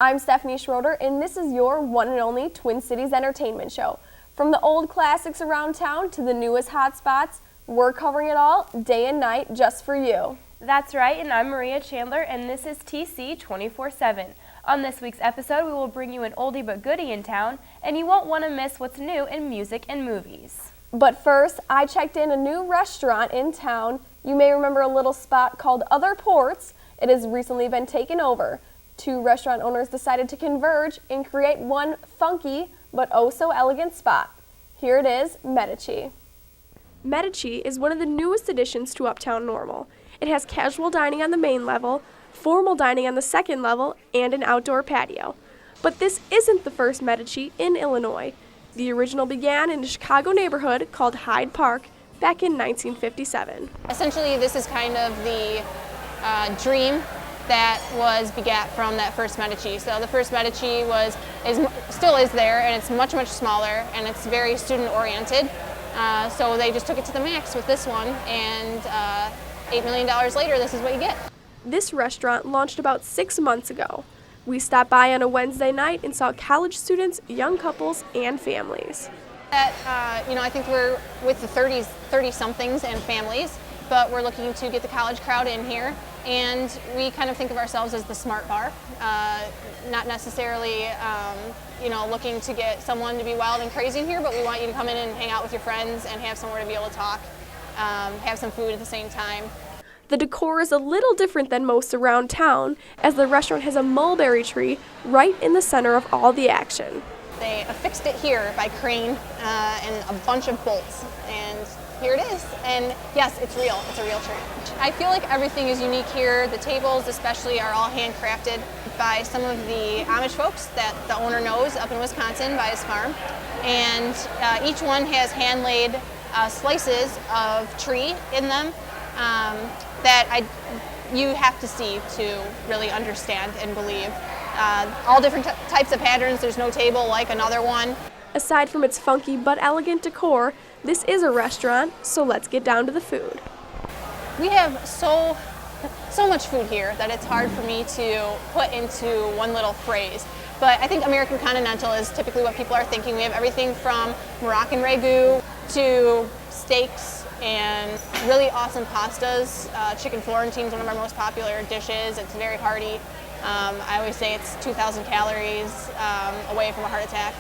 I'm Stephanie Schroeder, and this is your one and only Twin Cities entertainment show. From the old classics around town to the newest hotspots, we're covering it all day and night just for you. That's right, and I'm Maria Chandler, and this is TC 24/7. On this week's episode, we will bring you an oldie but goodie in town, and you won't want to miss what's new in music and movies. But first, I checked in a new restaurant in town. You may remember a little spot called Other Ports. It has recently been taken over. Two restaurant owners decided to converge and create one funky but oh so elegant spot. Here it is, Medici. Medici is one of the newest additions to Uptown Normal. It has casual dining on the main level, formal dining on the second level, and an outdoor patio. But this isn't the first Medici in Illinois. The original began in a Chicago neighborhood called Hyde Park back in 1957. Essentially, this is kind of the dream that was begat from that first Medici. So the first Medici still is there, and it's much, much smaller, and it's very student-oriented. So they just took it to the max with this one, and $8 million later, this is what you get. This restaurant launched about 6 months ago. We stopped by on a Wednesday night and saw college students, young couples, and families. I think we're with the 30-somethings and families, but we're looking to get the college crowd in here, and we kind of think of ourselves as the smart bar, not necessarily looking to get someone to be wild and crazy in here, but we want you to come in and hang out with your friends and have somewhere to be able to talk, have some food at the same time. The decor is a little different than most around town, as the restaurant has a mulberry tree right in the center of all the action. They affixed it here by crane and a bunch of bolts, and here it is. And yes, it's real. It's a real tree. I feel like everything is unique here. The tables especially are all handcrafted by some of the Amish folks that the owner knows up in Wisconsin by his farm. And each one has hand-laid slices of tree in them that you have to see to really understand and believe. All different types of patterns. There's no table like another one. Aside from its funky but elegant decor, this is a restaurant, so let's get down to the food. We have so much food here that it's hard for me to put into one little phrase. But I think American Continental is typically what people are thinking. We have everything from Moroccan ragu to steaks and really awesome pastas. Chicken Florentine is one of our most popular dishes. It's very hearty. I always say it's 2,000 calories away from a heart attack.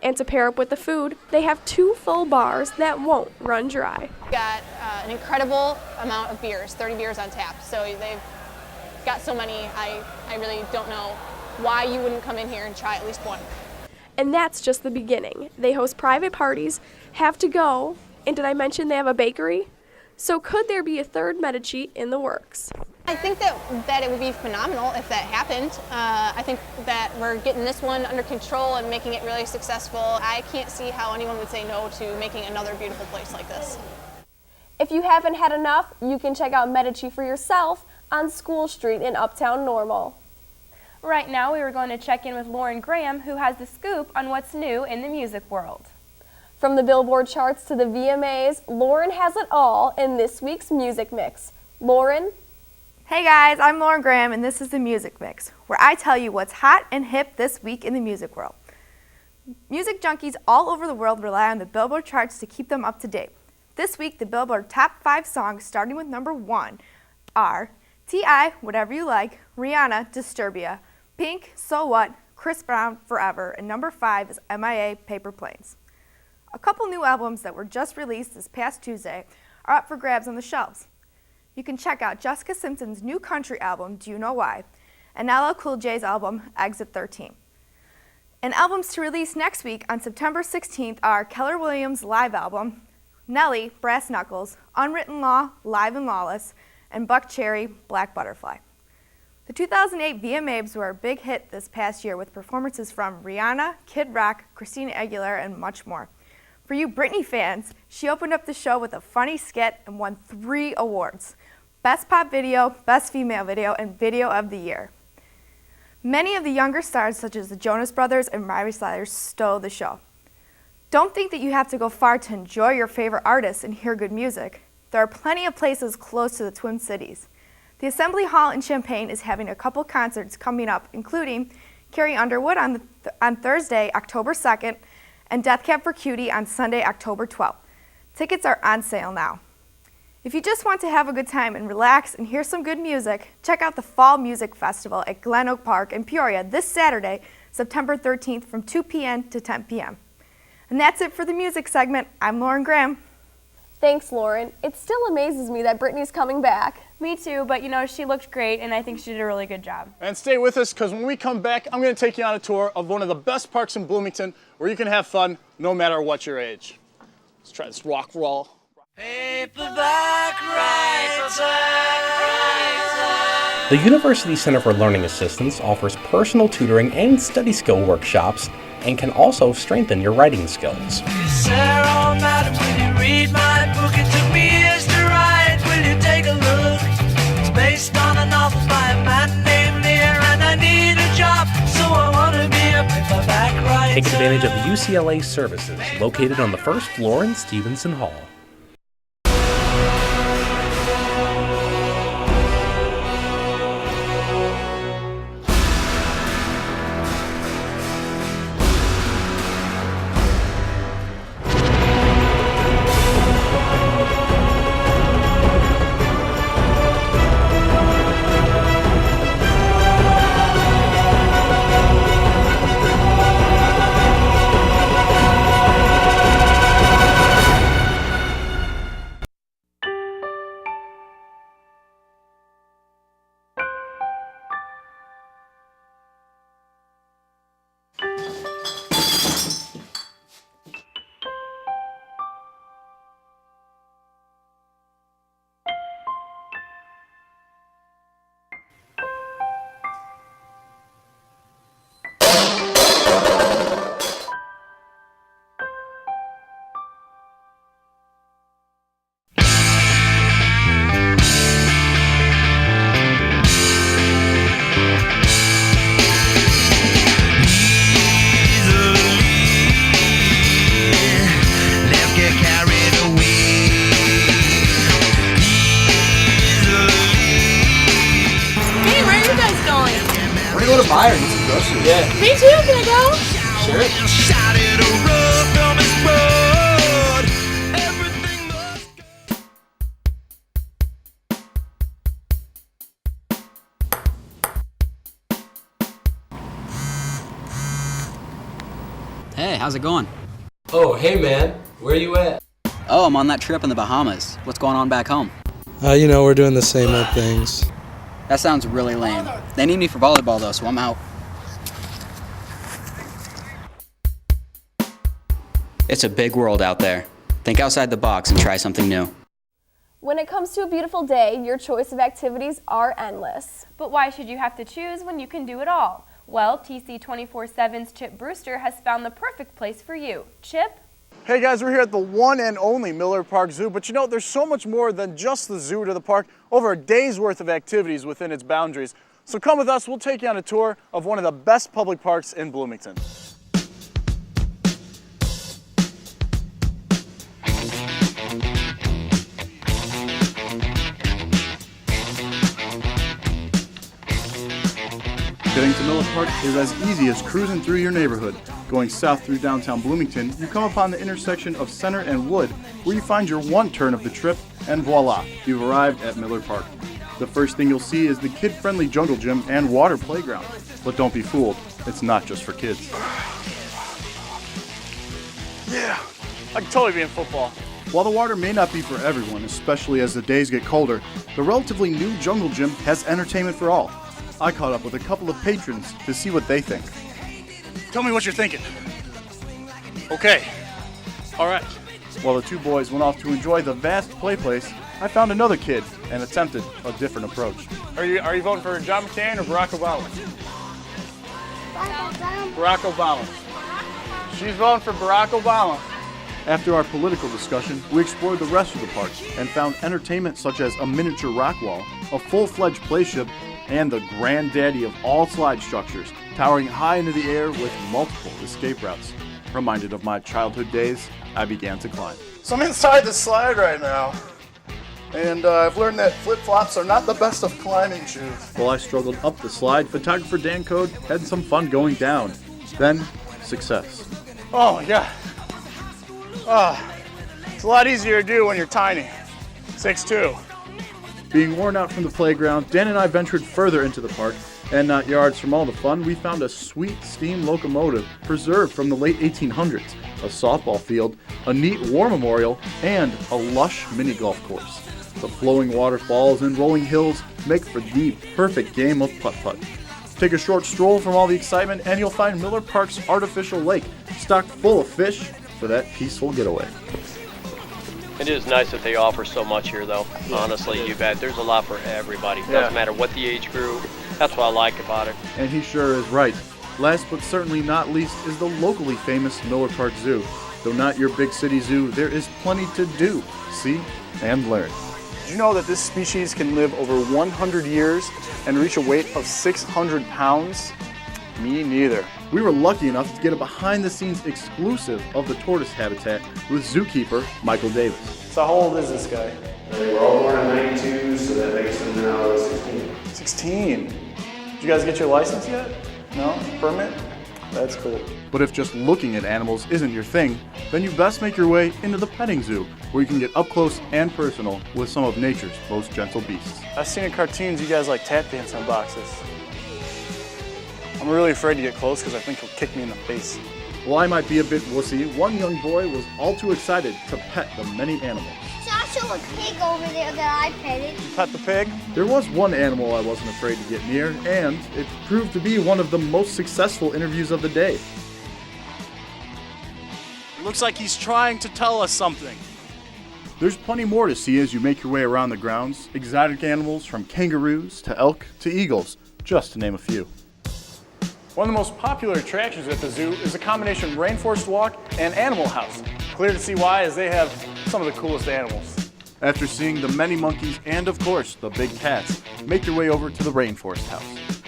And to pair up with the food, they have 2 full bars that won't run dry. We've got an incredible amount of beers, 30 beers on tap. So they've got so many, I really don't know why you wouldn't come in here and try at least one. And that's just the beginning. They host private parties, have to go, and did I mention they have a bakery? So could there be a third Medici in the works? I think that it would be phenomenal if that happened. I think that we're getting this one under control and making it really successful. I can't see how anyone would say no to making another beautiful place like this. If you haven't had enough, you can check out Medici for yourself on School Street in Uptown Normal. Right now, we are going to check in with Lauren Graham, who has the scoop on what's new in the music world. From the Billboard charts to the VMAs, Lauren has it all in this week's Music Mix. Lauren? Hey guys, I'm Lauren Graham, and this is the Music Mix, where I tell you what's hot and hip this week in the music world. Music junkies all over the world rely on the Billboard charts to keep them up to date. This week, the Billboard top 5 songs, starting with number 1, are T.I., Whatever You Like, Rihanna, Disturbia, Pink, So What, Chris Brown, Forever, and number 5 is M.I.A., Paper Planes. A couple new albums that were just released this past Tuesday are up for grabs on the shelves. You can check out Jessica Simpson's new country album, Do You Know Why, and LL Cool J's album, Exit 13. And albums to release next week on September 16th are Keller Williams' live album, Nelly, Brass Knuckles, Unwritten Law, Live and Lawless, and Buck Cherry, Black Butterfly. The 2008 VMAs were a big hit this past year with performances from Rihanna, Kid Rock, Christina Aguilera, and much more. For you Britney fans, she opened up the show with a funny skit and won 3 awards: Best Pop Video, Best Female Video, and Video of the Year. Many of the younger stars, such as the Jonas Brothers and Miley Cyrus, stole the show. Don't think that you have to go far to enjoy your favorite artists and hear good music. There are plenty of places close to the Twin Cities. The Assembly Hall in Champaign is having a couple concerts coming up, including Carrie Underwood on Thursday, October 2nd, and Death Cab for Cutie on Sunday, October 12th. Tickets are on sale now. If you just want to have a good time and relax and hear some good music, check out the Fall Music Festival at Glen Oak Park in Peoria this Saturday, September 13th from 2 p.m. to 10 p.m. And that's it for the music segment. I'm Lauren Graham. Thanks, Lauren. It still amazes me that Brittany's coming back. Me too, but you know, she looked great and I think she did a really good job. And stay with us, because when we come back, I'm going to take you on a tour of one of the best parks in Bloomington where you can have fun no matter what your age. Let's try this rock roll. The University Center for Learning Assistance offers personal tutoring and study skill workshops and can also strengthen your writing skills. Based on a novel by a man named Lear, and I need a job, so I want to be a paperback writer. Take advantage of UCLA services located on the first floor in Stevenson Hall. Go to Byron and some groceries. Yeah. Me too, can I go? Sure. Hey, how's it going? Oh, hey man, where are you at? Oh, I'm on that trip in the Bahamas. What's going on back home? You know, we're doing the same old things. That sounds really lame. They need me for volleyball though, so I'm out. It's a big world out there. Think outside the box and try something new. When it comes to a beautiful day, your choice of activities are endless. But why should you have to choose when you can do it all? Well, TC 24/7's Chip Brewster has found the perfect place for you. Chip? Hey guys, we're here at the one and only Miller Park Zoo, but you know, there's so much more than just the zoo to the park, over a day's worth of activities within its boundaries. So come with us, we'll take you on a tour of one of the best public parks in Bloomington. Getting to Miller Park is as easy as cruising through your neighborhood. Going south through downtown Bloomington, you come upon the intersection of Center and Wood, where you find your one turn of the trip, and voila, you've arrived at Miller Park. The first thing you'll see is the kid-friendly jungle gym and water playground. But don't be fooled, it's not just for kids. Yeah, I can totally be in football. While the water may not be for everyone, especially as the days get colder, the relatively new jungle gym has entertainment for all. I caught up with a couple of patrons to see what they think. Tell me what you're thinking. Okay. All right. While the two boys went off to enjoy the vast play place, I found another kid and attempted a different approach. Are you voting for John McCain or Barack Obama? Barack Obama. She's voting for Barack Obama. After our political discussion, we explored the rest of the park and found entertainment such as a miniature rock wall, a full-fledged playship, and the granddaddy of all slide structures, towering high into the air with multiple escape routes. Reminded of my childhood days, I began to climb. So I'm inside the slide right now. And I've learned that flip-flops are not the best of climbing shoes. While I struggled up the slide, photographer Dan Code had some fun going down. Then, success. Oh my God. It's a lot easier to do when you're tiny. 6'2". Being worn out from the playground, Dan and I ventured further into the park, and not yards from all the fun, we found a sweet steam locomotive preserved from the late 1800s, a softball field, a neat war memorial, and a lush mini-golf course. The flowing waterfalls and rolling hills make for the perfect game of putt-putt. Take a short stroll from all the excitement and you'll find Miller Park's artificial lake, stocked full of fish for that peaceful getaway. It is nice that they offer so much here, though. Honestly, you bet. There's a lot for everybody. Doesn't matter what the age group. That's what I like about it. And he sure is right. Last but certainly not least is the locally famous Miller Park Zoo. Though not your big city zoo, there is plenty to do, see, and learn. Did you know that this species can live over 100 years and reach a weight of 600 pounds? Me neither. We were lucky enough to get a behind-the-scenes exclusive of the tortoise habitat with zookeeper Michael Davis. So how old is this guy? They were all born in 92, so that makes them now 16. 16? Did you guys get your license yet? No? Permit? That's cool. But if just looking at animals isn't your thing, then you best make your way into the petting zoo, where you can get up close and personal with some of nature's most gentle beasts. I've seen in cartoons you guys like tap dance on boxes. I'm really afraid to get close because I think he'll kick me in the face. While I might be a bit wussy, one young boy was all too excited to pet the many animals. Saw a pig over there that I petted. You pet the pig? There was one animal I wasn't afraid to get near, and it proved to be one of the most successful interviews of the day. It looks like he's trying to tell us something. There's plenty more to see as you make your way around the grounds. Exotic animals from kangaroos to elk to eagles, just to name a few. One of the most popular attractions at the zoo is a combination rainforest walk and animal house. Clear to see why, as they have some of the coolest animals. After seeing the many monkeys and, of course, the big cats, make your way over to the rainforest house.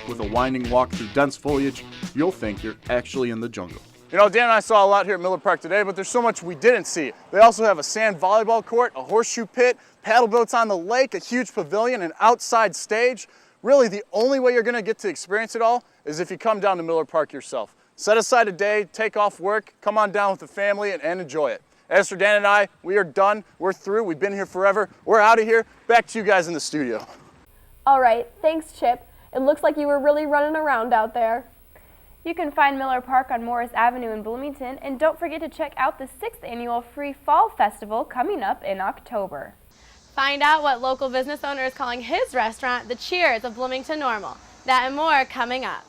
With a winding walk through dense foliage, you'll think you're actually in the jungle. You know, Dan and I saw a lot here at Miller Park today, but there's so much we didn't see. They also have a sand volleyball court, a horseshoe pit, paddle boats on the lake, a huge pavilion, an outside stage. Really, the only way you're gonna get to experience it all is if you come down to Miller Park yourself. Set aside a day, take off work, come on down with the family and enjoy it. As for Dan and I, we are done, we're through, we've been here forever, we're out of here. Back to you guys in the studio. All right, thanks, Chip. It looks like you were really running around out there. You can find Miller Park on Morris Avenue in Bloomington, and don't forget to check out the 6th Annual Free Fall Festival coming up in October. Find out what local business owner is calling his restaurant the Cheers of Bloomington Normal. That and more coming up.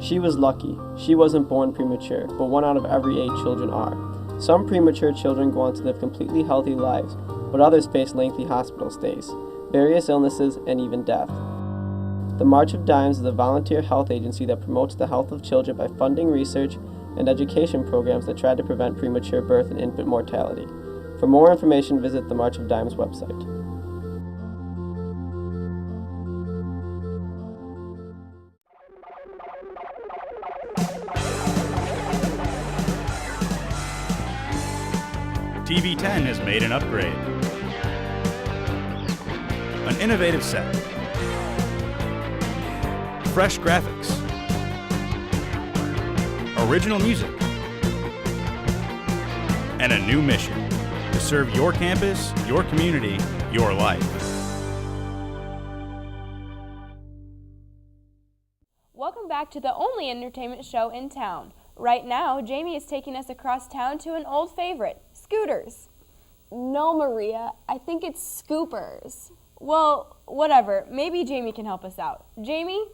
She was lucky. She wasn't born premature, but 1 out of every 8 children are. Some premature children go on to live completely healthy lives, but others face lengthy hospital stays, various illnesses, and even death. The March of Dimes is a volunteer health agency that promotes the health of children by funding research and education programs that try to prevent premature birth and infant mortality. For more information, visit the March of Dimes website. TV10 has made an upgrade. An innovative set. Fresh graphics. Original music. And a new mission, to serve your campus, your community, your life. Welcome back to the only entertainment show in town. Right now, Jamie is taking us across town to an old favorite, scooters. No, Maria, I think it's scoopers. Well, whatever. Maybe Jamie can help us out. Jamie?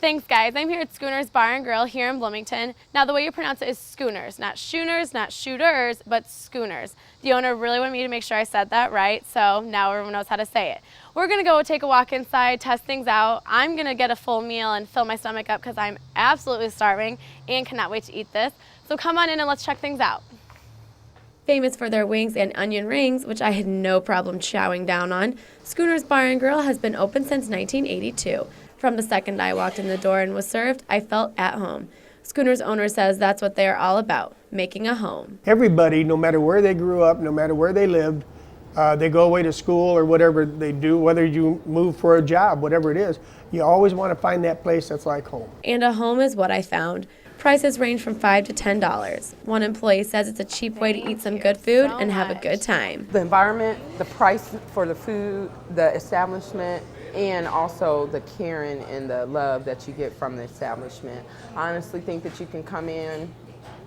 Thanks, guys. I'm here at Schooners Bar and Grill here in Bloomington. Now, the way you pronounce it is schooners, not schooners, not shooters, but schooners. The owner really wanted me to make sure I said that right, so now everyone knows how to say it. We're going to go take a walk inside, test things out. I'm going to get a full meal and fill my stomach up because I'm absolutely starving and cannot wait to eat this. So come on in and let's check things out. Famous for their wings and onion rings, which I had no problem chowing down on, Schooners Bar and Grill has been open since 1982. From the second I walked in the door and was served, I felt at home. Schooners owner says that's what they are all about, making a home. Everybody, no matter where they grew up, no matter where they lived, they go away to school or whatever they do, whether you move for a job, whatever it is, you always want to find that place that's like home. And a home is what I found. Prices range from $5 to $10. One employee says it's a cheap way to eat some good food and have a good time. The environment, the price for the food, the establishment, and also the caring and the love that you get from the establishment. I honestly think that you can come in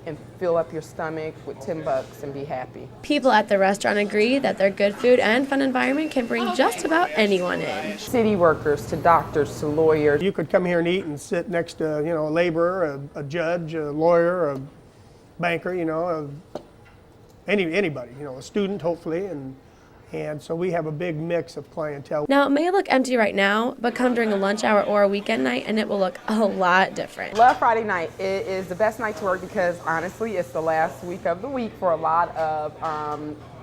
and fill up your stomach with $10 and be happy. People at the restaurant agree that their good food and fun environment can bring just about anyone in. City workers to doctors to lawyers. You could come here and eat and sit next to, a laborer, a judge, a lawyer, a banker, anybody, a student hopefully, and so we have a big mix of clientele. Now, it may look empty right now, but come during a lunch hour or a weekend night and it will look a lot different. Love Friday night. It is the best night to work because honestly, it's the last week of the week for a lot of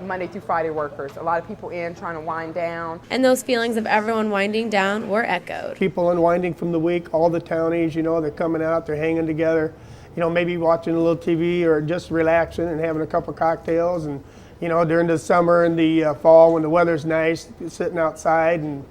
Monday through Friday workers. A lot of people in trying to wind down. And those feelings of everyone winding down were echoed. People unwinding from the week, all the townies, they're coming out, they're hanging together, maybe watching a little TV or just relaxing and having a couple cocktails and during the summer and the fall when the weather's nice, sitting outside and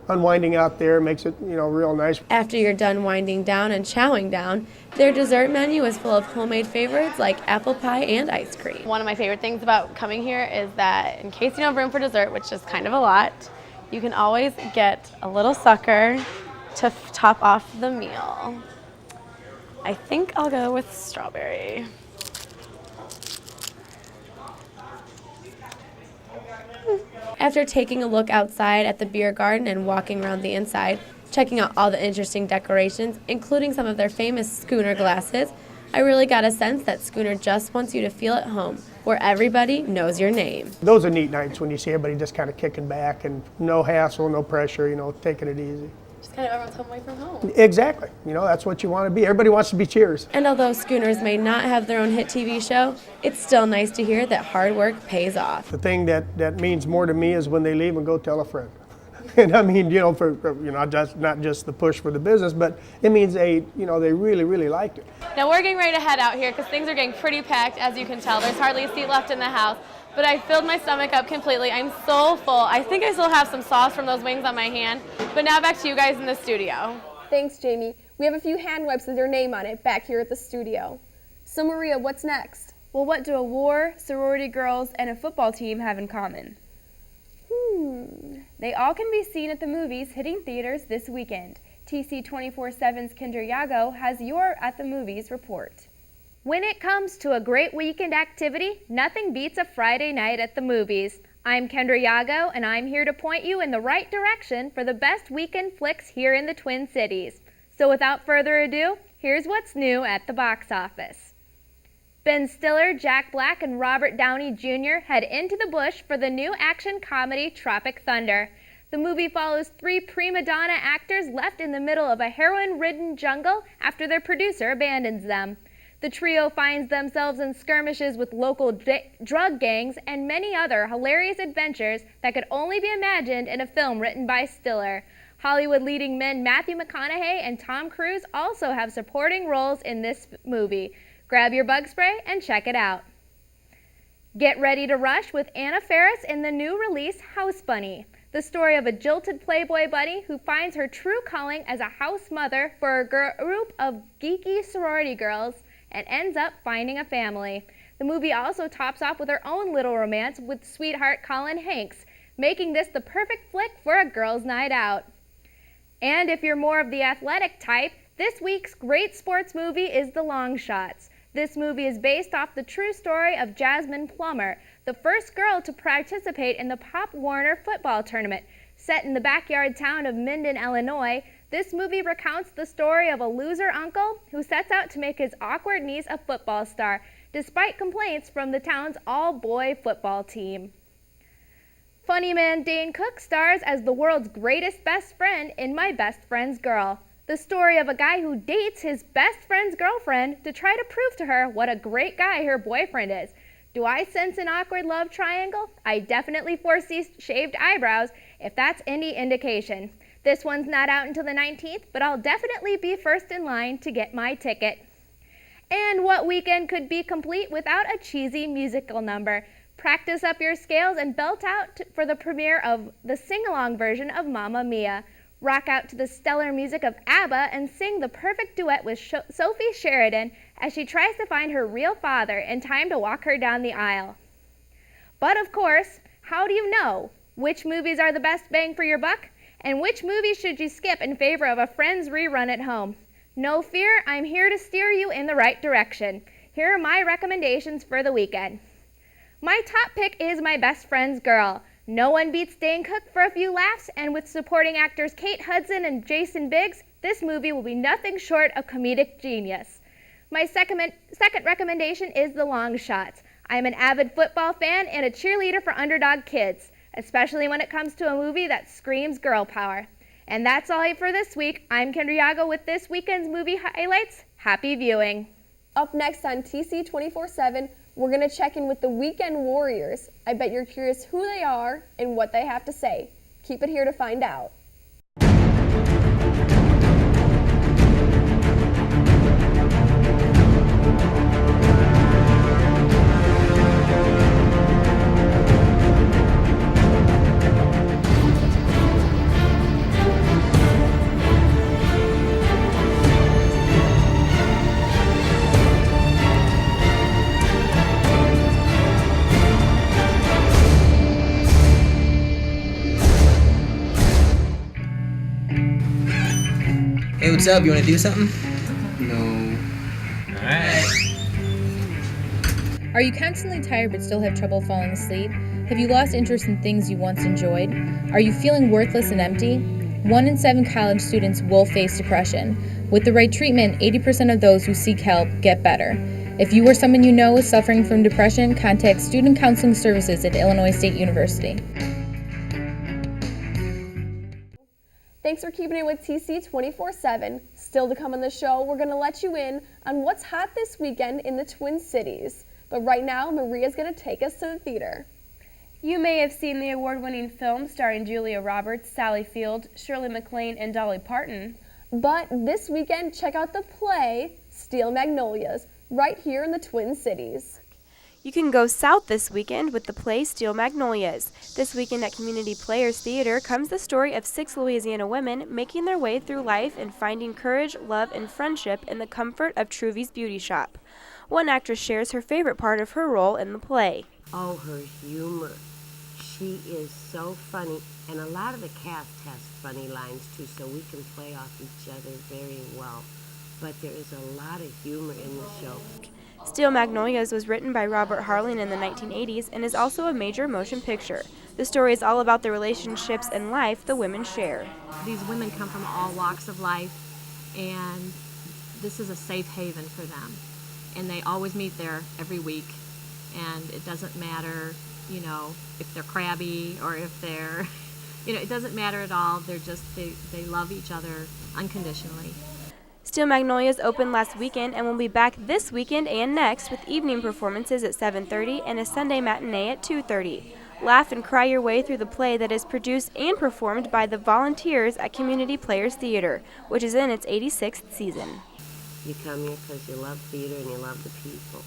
unwinding out there makes it, real nice. After you're done winding down and chowing down, their dessert menu is full of homemade favorites like apple pie and ice cream. One of my favorite things about coming here is that in case you don't have room for dessert, which is kind of a lot, you can always get a little sucker to top off the meal. I think I'll go with strawberry. After taking a look outside at the beer garden and walking around the inside, checking out all the interesting decorations, including some of their famous schooner glasses, I really got a sense that Schooner just wants you to feel at home, where everybody knows your name. Those are neat nights when you see everybody just kind of kicking back and no hassle, no pressure, taking it easy. Just kind of everyone's home away from home. Exactly. That's what you want to be. Everybody wants to be Cheers. And although Schooners may not have their own hit TV show, it's still nice to hear that hard work pays off. The thing that means more to me is when they leave and go tell a friend. And I mean, not just the push for the business, but it means they really, really liked it. Now we're getting ready to head out here because things are getting pretty packed, as you can tell. There's hardly a seat left in the house. But I filled my stomach up completely. I'm so full. I think I still have some sauce from those wings on my hand. But now back to you guys in the studio. Thanks, Jamie. We have a few hand wipes with your name on it back here at the studio. So Maria, what's next? Well, what do a war, sorority girls, and a football team have in common? They all can be seen at the movies hitting theaters this weekend. TC 24/7's Kendra Yago has your At the Movies report. When it comes to a great weekend activity, nothing beats a Friday night at the movies. I'm Kendra Yago, and I'm here to point you in the right direction for the best weekend flicks here in the Twin Cities. So without further ado, here's what's new at the box office. Ben Stiller, Jack Black, and Robert Downey Jr. head into the bush for the new action comedy Tropic Thunder. The movie follows three prima donna actors left in the middle of a heroin-ridden jungle after their producer abandons them. The trio finds themselves in skirmishes with local drug gangs and many other hilarious adventures that could only be imagined in a film written by Stiller. Hollywood leading men Matthew McConaughey and Tom Cruise also have supporting roles in this movie. Grab your bug spray and check it out. Get ready to rush with Anna Faris in the new release House Bunny, the story of a jilted Playboy bunny who finds her true calling as a house mother for a group of geeky sorority girls and ends up finding a family. The movie also tops off with her own little romance with sweetheart Colin Hanks, making this the perfect flick for a girls' night out. And if you're more of the athletic type, this week's great sports movie is The Long Shots. This movie is based off the true story of Jasmine Plummer, the first girl to participate in the Pop Warner football tournament. Set in the backyard town of Minden, Illinois, this movie recounts the story of a loser uncle who sets out to make his awkward niece a football star, despite complaints from the town's all-boy football team. Funny man Dane Cook stars as the world's greatest best friend in My Best Friend's Girl, the story of a guy who dates his best friend's girlfriend to try to prove to her what a great guy her boyfriend is. Do I sense an awkward love triangle? I definitely foresee shaved eyebrows, if that's any indication. This one's not out until the 19th, but I'll definitely be first in line to get my ticket. And what weekend could be complete without a cheesy musical number? Practice up your scales and belt out for the premiere of the sing-along version of Mamma Mia. Rock out to the stellar music of ABBA and sing the perfect duet with Sophie Sheridan as she tries to find her real father in time to walk her down the aisle. But of course, how do you know which movies are the best bang for your buck and which movies should you skip in favor of a Friends rerun at home? No fear, I'm here to steer you in the right direction. Here are my recommendations for the weekend. My top pick is My Best Friend's Girl. No one beats Dane Cook for a few laughs, and with supporting actors Kate Hudson and Jason Biggs, this movie will be nothing short of comedic genius. My second recommendation is The Long Shots. I'm an avid football fan and a cheerleader for underdog kids, especially when it comes to a movie that screams girl power. And that's all for this week. I'm Kendra Yago with this weekend's movie highlights. Happy viewing. Up next on TC 24/7, we're going to check in with the Weekend Warriors. I bet you're curious who they are and what they have to say. Keep it here to find out. Hey, what's up? You want to do something? No. Alright. Are you constantly tired but still have trouble falling asleep? Have you lost interest in things you once enjoyed? Are you feeling worthless and empty? 1 in 7 college students will face depression. With the right treatment, 80% of those who seek help get better. If you or someone you know is suffering from depression, contact Student Counseling Services at Illinois State University. Thanks for keeping it with TC 24/7. Still to come on the show, we're going to let you in on what's hot this weekend in the Twin Cities. But right now, Maria's going to take us to the theater. You may have seen the award-winning film starring Julia Roberts, Sally Field, Shirley MacLaine, and Dolly Parton. But this weekend, check out the play, Steel Magnolias, right here in the Twin Cities. You can go south this weekend with the play Steel Magnolias. This weekend at Community Players Theater comes the story of 6 Louisiana women making their way through life and finding courage, love, and friendship in the comfort of Truvy's Beauty Shop. One actress shares her favorite part of her role in the play. Oh, her humor. She is so funny, and a lot of the cast has funny lines too, so we can play off each other very well. But there is a lot of humor in the show. Steel Magnolias was written by Robert Harling in the 1980s and is also a major motion picture. The story is all about the relationships and life the women share. These women come from all walks of life, and this is a safe haven for them. And they always meet there every week, and it doesn't matter, you know, if they're crabby or if they're, you know, it doesn't matter at all. They're just, they love each other unconditionally. Steel Magnolias opened last weekend and will be back this weekend and next with evening performances at 7:30 and a Sunday matinee at 2:30. Laugh and cry your way through the play that is produced and performed by the volunteers at Community Players Theater, which is in its 86th season. You come here because you love theater and you love the people.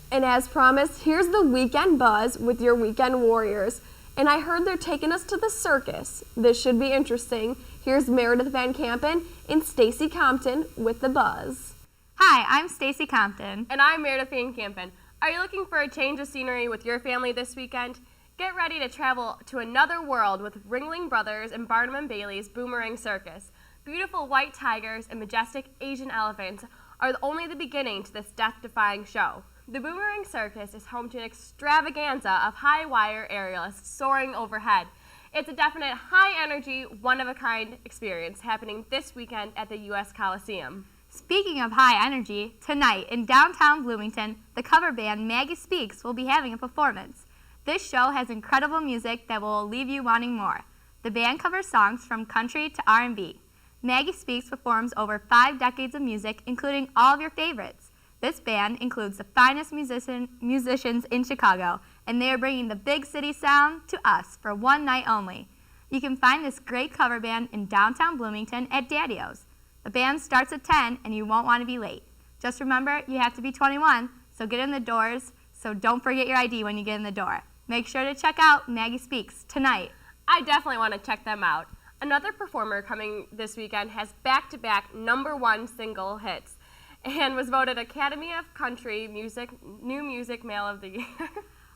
And as promised, here's the Weekend Buzz with your Weekend Warriors. And I heard they're taking us to the circus. This should be interesting. Here's Meredith Van Campen and Stacy Compton with the Buzz. Hi, I'm Stacy Compton. And I'm Meredith Van Campen. Are you looking for a change of scenery with your family this weekend? Get ready to travel to another world with Ringling Brothers and Barnum & Bailey's Boomerang Circus. Beautiful white tigers and majestic Asian elephants are only the beginning to this death-defying show. The Boomerang Circus is home to an extravaganza of high-wire aerialists soaring overhead. It's a definite high-energy, one-of-a-kind experience happening this weekend at the U.S. Coliseum. Speaking of high energy, tonight in downtown Bloomington, the cover band Maggie Speaks will be having a performance. This show has incredible music that will leave you wanting more. The band covers songs from country to R&B. Maggie Speaks performs over 5 decades of music, including all of your favorites. This band includes the finest musicians in Chicago, and they are bringing the big city sound to us for one night only. You can find this great cover band in downtown Bloomington at Daddy-O's. The band starts at 10 and you won't want to be late. Just remember, you have to be 21, so get in the doors, so don't forget your ID when you get in the door. Make sure to check out Maggie Speaks tonight. I definitely want to check them out. Another performer coming this weekend has back-to-back #1 single hits and was voted Academy of Country Music New Music Male of the Year.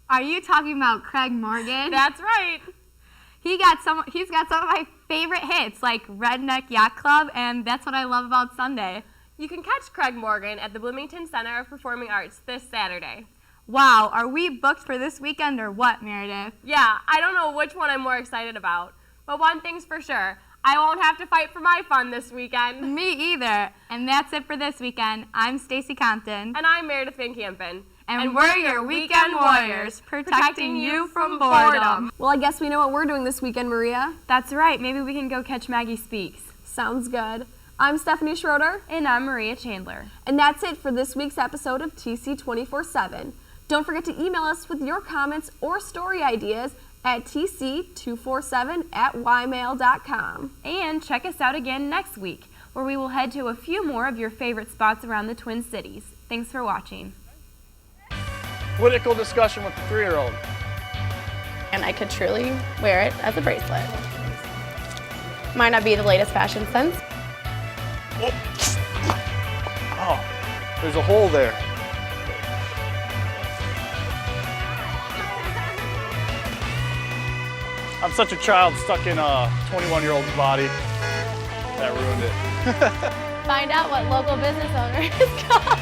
Are you talking about Craig Morgan? That's right. He's got some of my favorite hits, like Redneck Yacht Club, and That's What I Love About Sunday. You can catch Craig Morgan at the Bloomington Center of Performing Arts this Saturday. Wow, are we booked for this weekend or what, Meredith? Yeah, I don't know which one I'm more excited about. But one thing's for sure, I won't have to fight for my fun this weekend. Me either. And that's it for this weekend. I'm Stacy Compton. And I'm Meredith Van Kampen. And we're your weekend warriors, protecting you from boredom. Well, I guess we know what we're doing this weekend, Maria. That's right. Maybe we can go catch Maggie Speaks. Sounds good. I'm Stephanie Schroeder. And I'm Maria Chandler. And that's it for this week's episode of TC 24/7. Don't forget to email us with your comments or story ideas at tc247@ymail.com. And check us out again next week, where we will head to a few more of your favorite spots around the Twin Cities. Thanks for watching. Political discussion with the 3-year-old. And I could truly wear it as a bracelet. Might not be the latest fashion sense. Oh, there's a hole there. I'm such a child stuck in a 21-year-old's body. That ruined it. Find out what local business owner is called.